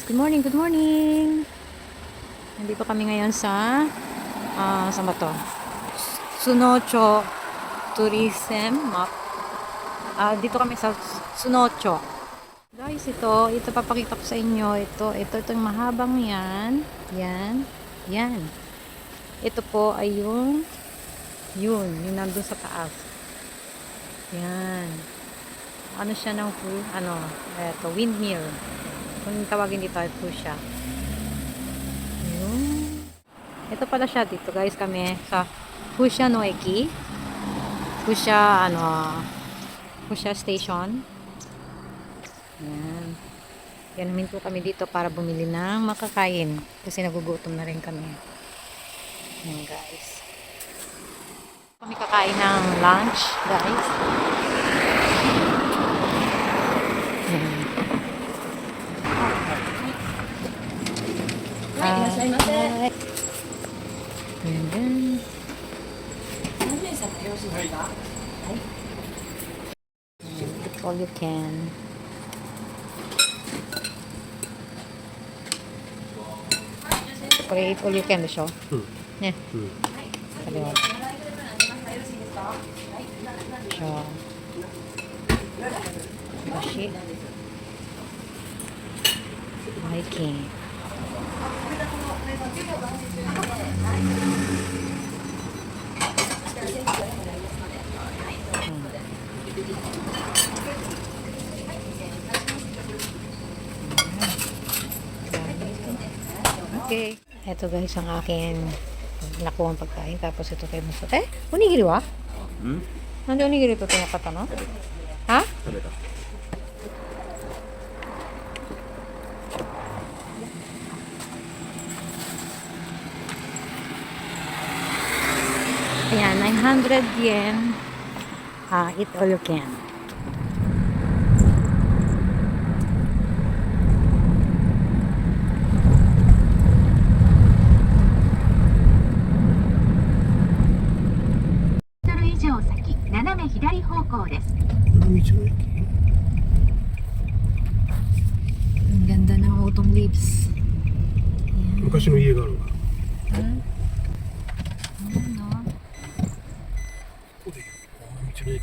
Good morning, good morning. Nandito kami ngayon sa saan ba to? Sunocho Tourism Map. Dito kami sa Sunocho. Guys, ito papakita ko sa inyo. Ito yung mahabang yan. Yan. Ito po ay yung nandun sa taas. Yan. Ano siya ng windmill. Kung tawagin dito, ito siya. Ayun. Ito pala siya dito guys, kami sa Fushia no Eki. Fushia Station. Yan. Yan, huminto kami dito para bumili ng makakain. Kasi nagugutom na rin kami. Yan guys. Kami kakain ng lunch guys. Yan. Eat all you can.これ eat all you can でしょ、ね、これはじゃあよしバイキンOkay. Ito guys ang akin nakuha ang pagkain. Tapos ito kay Musa. Onigiri wa? Nande onigiri to tinakata no? Ha? Ayan, 900 yen. Eat all you can. Ang ganda ng autumn leaves. Ayan. 昔の家があるわ。Ayan, no? ここで道の駅。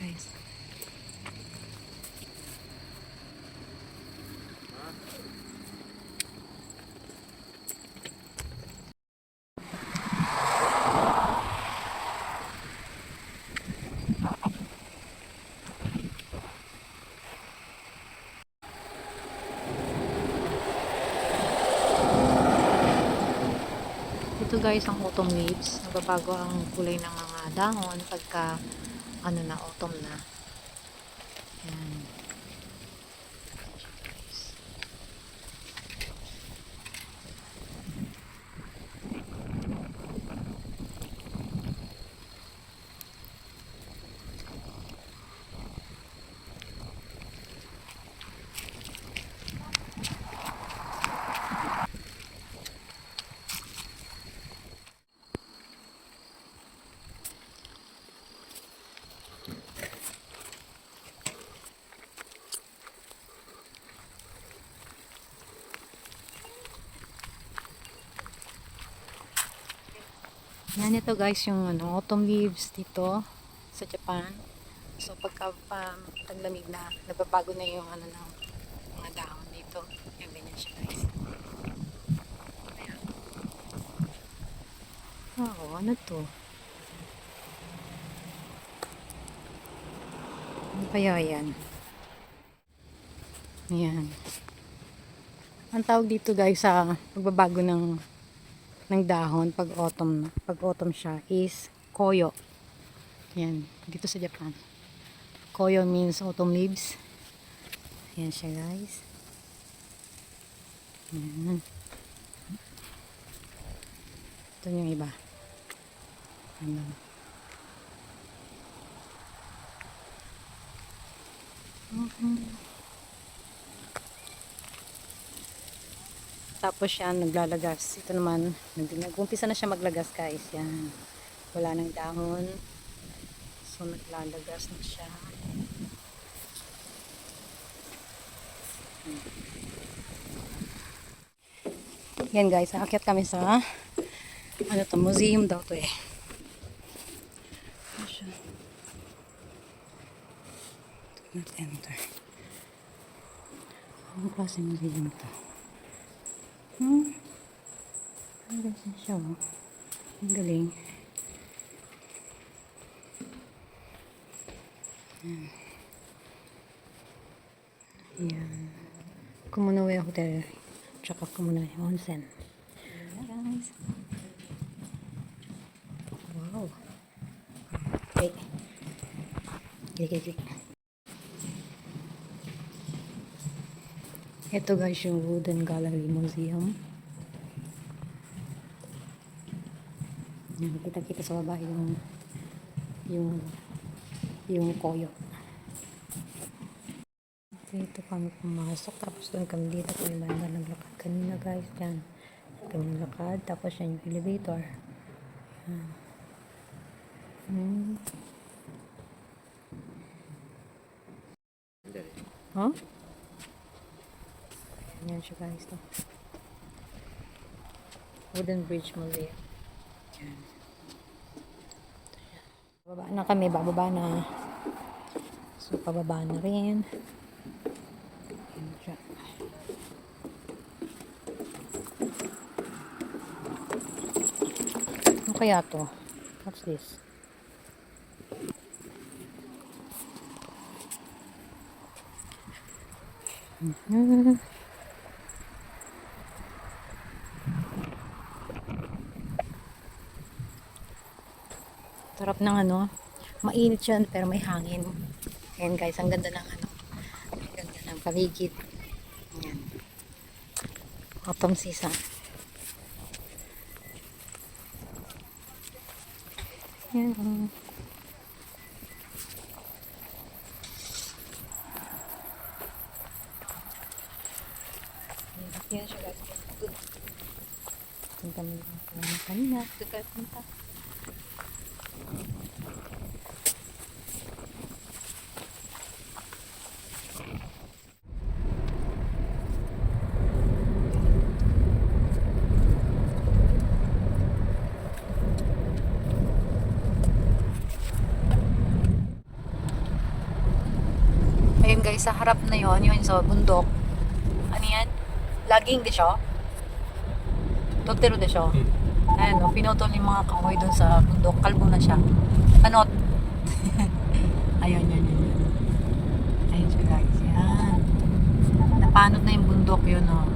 Guys. Ito guys ang autumn leaves. Nagbabago ang kulay ng mga dahon pagka autumn na. Yan. Yan ito guys yung autumn leaves dito sa Japan. So pagka taglamig na, nagbabago na yung ng mga dahon dito. Yan ganyan siya guys. Ayan. Ano to? Ano kaya yan? Ayan. Ang tawag dito guys sa pagbabago ng dahon pag autumn siya is koyo. Yan, dito sa Japan. Koyo means autumn leaves. Yan siya guys. Yan. Ito yung iba. Ano. Tapos siya naglalagas. Ito naman, nag-umpisa na siya maglagas guys. Yan. Wala nang dahon. So, naglalagas na siya. Yan guys, aakyat kami sa ano to, museum daw to eh. Ano siya? Do not enter. Anong klase museum to? Ang ganda siya oh. Ang galing. Yan. Kumunoe Hotel. Tsaka Kumunoe Onsen. Guys. Wow. Okay. Gili. Ito guys yung Wooden Gallery Museum. Yan, kita sa baba yung koyo. Dito kami pumasok, tapos doon kami dito kami naglakad kanina guys, dyan kami naglakad, tapos yan yung elevator. Huh? Yan siya guys to. Wooden Bridge Museum. Yan. Bababa na kami, bababa na. So pababa na rin. Ano kaya to? What's this? Sarap ng ano. Mainit siya pero may hangin. Ayan guys, ang ganda ng ano. Ang ganda ng paligid. Ayan. Autumn season. Ayan. Ayan siya guys. Punta mo kanina. Doon kayo punta. Ayun guys, sa harap na yon, yun sa bundok. Ano yan? Laging de siya. Totero de siya. Ayan, no, pinutol yung mga kahoy dun sa bundok. Kalbo na siya. Panot. Ayun, yun. Ayun siya guys. Yan. Napanot na yung bundok yun, no.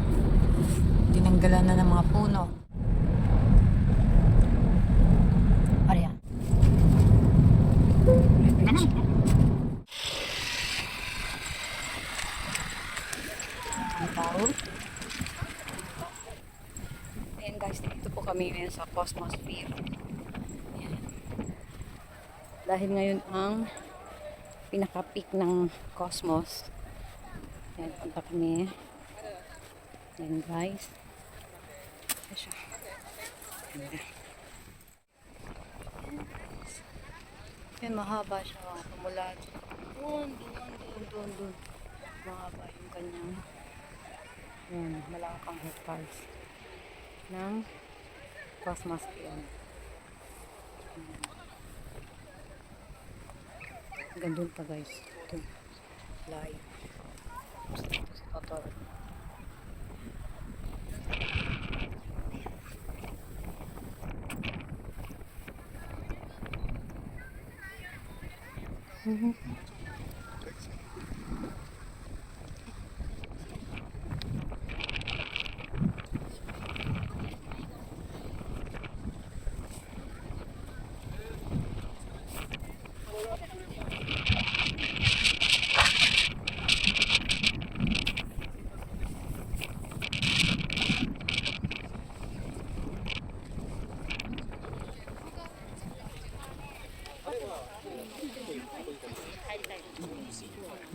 Tinanggalan na ng mga puno. Ano yan? Tao. Ayan guys, dito po kami ngayon sa Cosmosphere. Ayan. Dahil ngayon ang pinaka-peak ng Cosmos. Ayan, punta kami. Ayan guys. Ayan siya. Ayan, mahaba siya. Pumula. Doon. Mahaba yung kanyang malakang hectares ng Cosmos Pion. Gandun pa guys. Ito. Live. Ito si Totoro.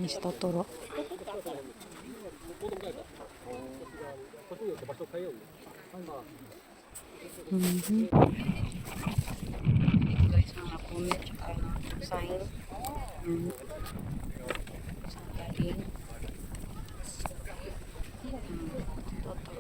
Miss Totoro. Dito guys, mga pumet, tsaka sign. Saan galing? Toto.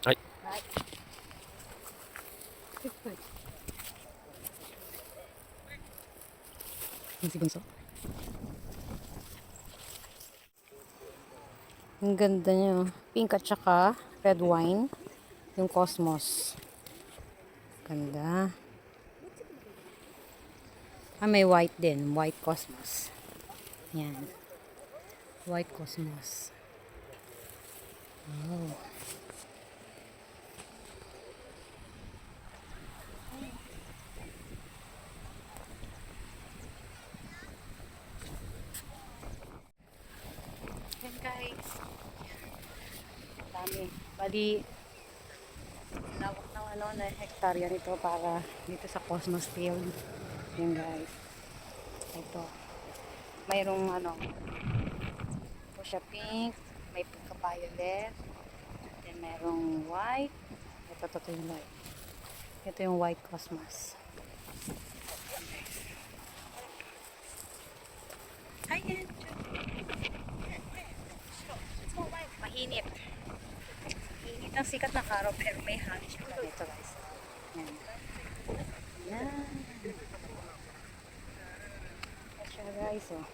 Ay. Si Bunso. Ang ganda niya. Pink at saka red wine. Yung Cosmos. Ganda. May white din. White Cosmos. Yan. White Cosmos. Oh. Yan guys. Dami. Bali, lawak ng na hektarya nito para dito sa Cosmos Field. Yan guys. Ito. Mayroong fuchsia pink, may pagka-violet, then mayroong white. Ito yung white. Ito yung white Cosmos. Ayan. Mainit. Mainit ang sikat ng araw pero may hangin siya dito guys. Yan. Yan. Yan siya guys oh.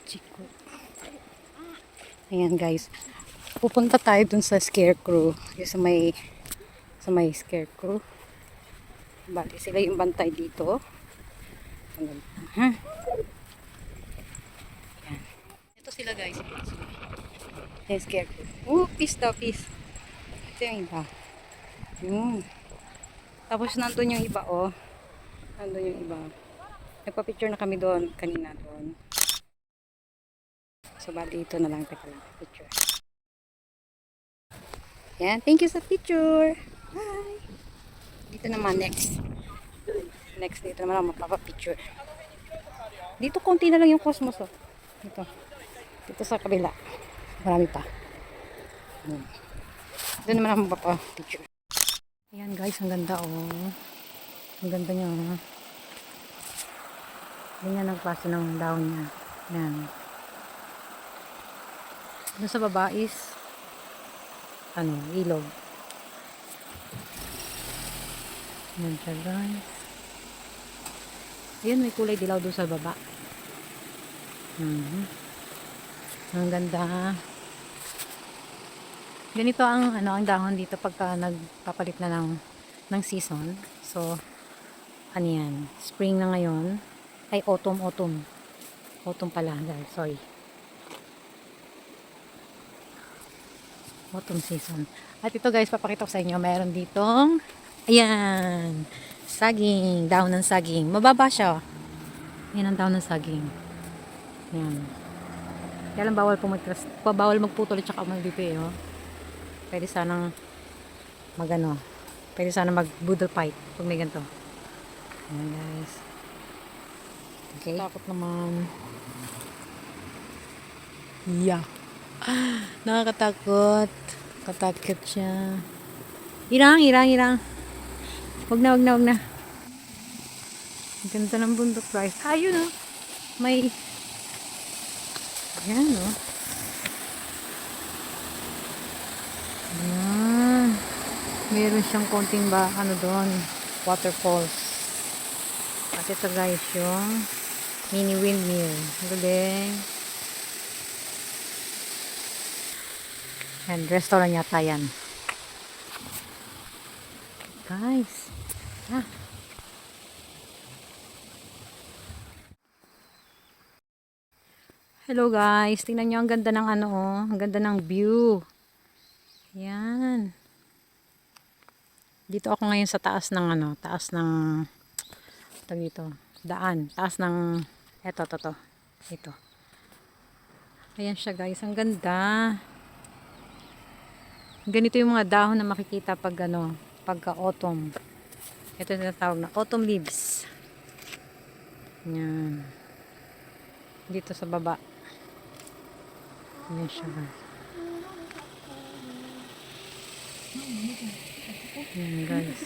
Chiko. Ayan guys. Pupunta tayo dun sa scarecrow. Yung sa may scarecrow. Bali sila yung bantay dito. Ayan. Ito sila guys. Yung scarecrow. Peace daw, peace. Ito yung iba. Tapos nandun yung iba oh. Nandun yung iba. Nagpa-picture na kami doon kanina doon. So, bali ito na lang. Teka lang. Picture. Yan. Thank you sa picture. Bye. Dito naman. Next. Next. Dito naman ako magpapapicture. Dito konti na lang yung Cosmos. Oh. Dito. Dito sa kabila. Marami pa. Dito naman ako magpapapicture. Ayan guys. Ang ganda oh. Ang ganda niya oh. Ganyan ang klase ng down niya. Ayan. Doon sa baba is ilog. Yan siya guys. Ayan, may kulay dilaw doon sa baba. Ang ganda. Ganito ang ang dahon dito pagka nagpapalit na ng season. So, yan? Spring na ngayon. Ay, autumn. Autumn pala, guys. Sorry. Autumn season. At ito guys, papakita ko sa inyo. Mayroon ditong, ayan, saging. Dahon ng saging. Mababa siya. Ayan ang dahon ng saging. Ayan. Kaya lang bawal magputol at saka magbibi, oh. Pwede sanang pwede sanang mag-boodle fight pag may ganito. Ayan guys. Okay. Takot naman. Yeah. Nakakatakot. Katakot siya. Irang. Wag na. Ang ganda ng bundok guys. Ayun oh. May ayan oh. Ayan. Meron siyang konting ba, ano doon, waterfalls. At ito guys, yung mini windmill. Galing. Yan, restaurant yata yan. Guys. Ah. Hello guys. Tingnan nyo, ang ganda ng ano oh. Ang ganda ng view. Yan. Dito ako ngayon sa taas ng ano. Taas ng dito. Daan. Taas ng eto, to. Ito. Ayan siya guys. Ang ganda. Ganito yung mga dahon na makikita pag ano, pagka autumn. Ito yung tinatawag na autumn leaves. Yan. Dito sa baba. Yan siya guys. Yan guys.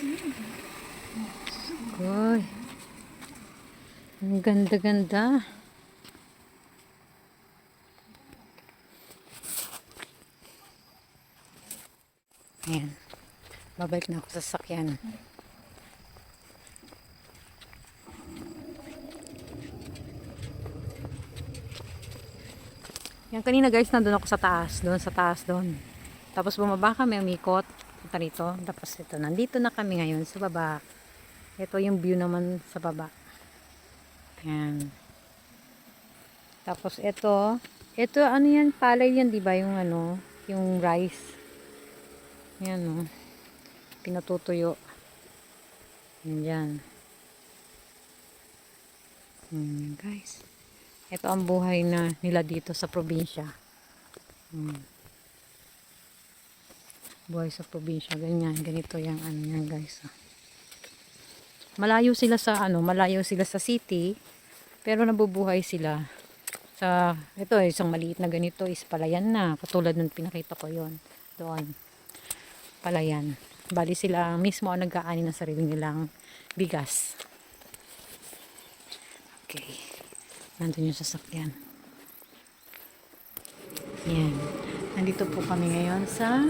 Uy. Ang ganda-ganda. Ayan. Babalik na ako sa sasakyan. Yan kanina guys, nandun ako sa taas. Doon sa taas doon. Tapos bumaba kami, umikot. Punta rito. Tapos ito, nandito na kami ngayon sa baba. Ito yung view naman sa baba. Ayan. Tapos ito ano yan, palay yan, di ba? Yung ano, yung rice. Yan o. Pinatutuyo. Yan dyan. Guys. Ito ang buhay na nila dito sa probinsya. Buhay sa probinsya. Ganyan. Ganito yung ano yan guys. Malayo sila sa ano, malayo sila sa city. Pero nabubuhay sila. Sa, ito isang maliit na ganito is palayan na. Katulad nung pinakita ko yon doon. Palayan. Bali sila mismo ang nag-aani ng sarili nilang bigas. Okay. Nandun yung sasakyan. Yan. Nandito po kami ngayon sa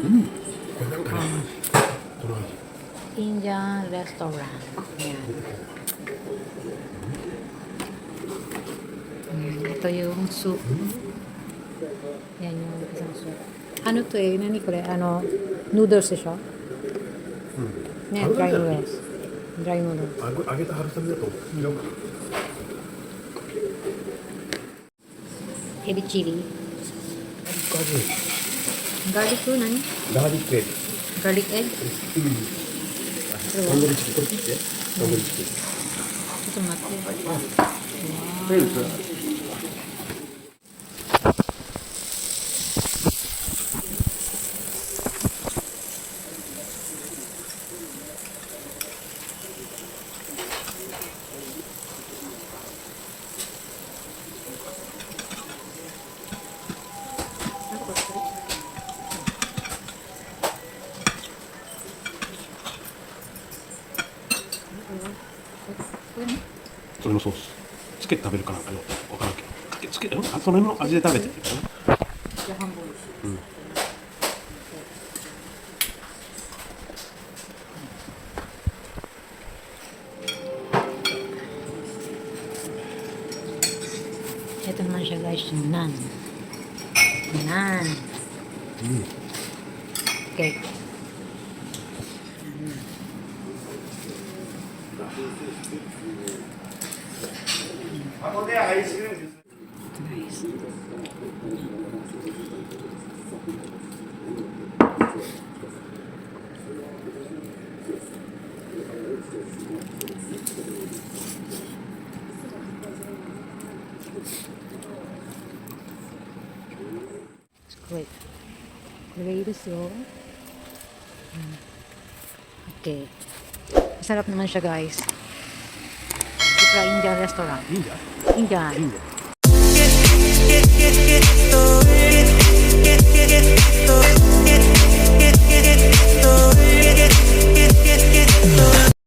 Indian restaurant. Yan. Ito yung soup. Yan yung isang soup. Ano to eh? Nani ko ano? Noodles siya? Ne, dry noodles. Dry noodles. 揚げた春雨だと違うかな。 Heavy chili. ガーリッ Garlic to, nani? クガーリックエッグ。 Garlic egg? タンドリーチキンこれ切って。タンドリーチキン。ちょっと待って。そうです。それのソースつけて食べるかなんかよ分からんけどかけつけあそれの味で食べてるかな。じゃあ半分。うん。 Ito naman siya guys, yung naan. Naan. Okay. Guys. Great. Great so. Okay. Masarap naman siya guys. Ito Indian restaurant. いいんじゃない？ Indian. いいんじゃない？